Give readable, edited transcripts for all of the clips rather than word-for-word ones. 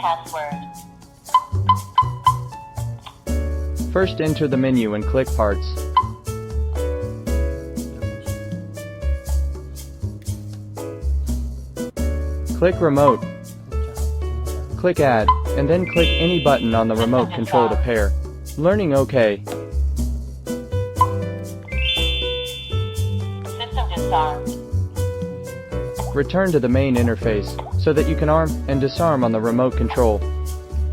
password. First enter the menu and click Parts. Click Remote. Click Add, and then click any button on the remote control to pair. Learning OK. System disarmed. Return to the main interface, so that you can arm and disarm on the remote control.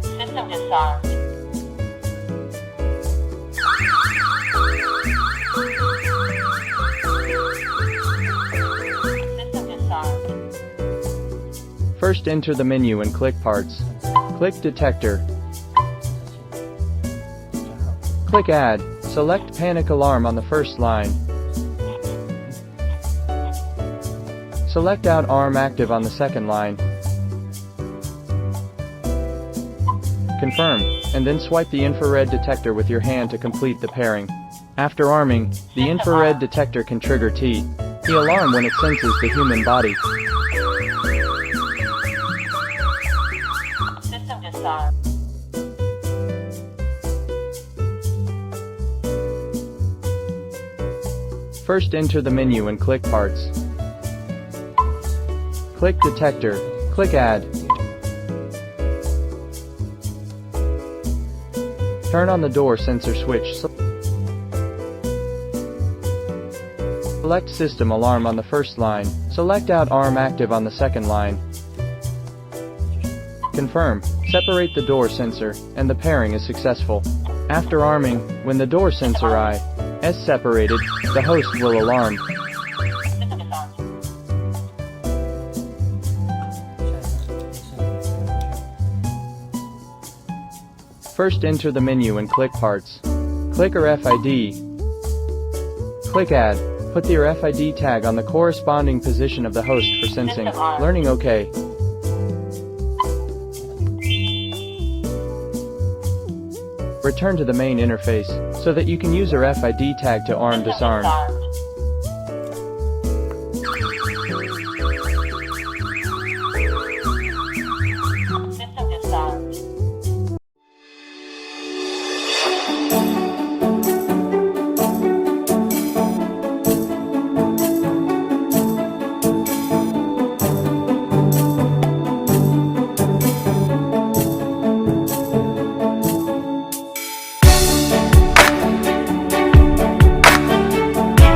System disarmed. System disarmed. First enter the menu and click Parts. Click Detector. Click Add. Select Panic Alarm on the first line. Select out Arm Active on the second line. Confirm, and then swipe the infrared detector with your hand to complete the pairing. After arming, the infrared detector can trigger the alarm when it senses the human body. System disarmed. First enter the menu and click Parts. Click Detector. Click Add. Turn on the door sensor switch. Select System Alarm on the first line. Select out Arm Active on the second line. Confirm. Separate the door sensor, and the pairing is successful. After arming, when the door sensor is separated, the host will alarm. System disarmed. First enter the menu and click Parts. Click RFID. Click Add. Put your RFID tag on the corresponding position of the host for sensing. Learning OK. Return to the main interface, so that you can use your RFID tag to arm disarm. Disarmed.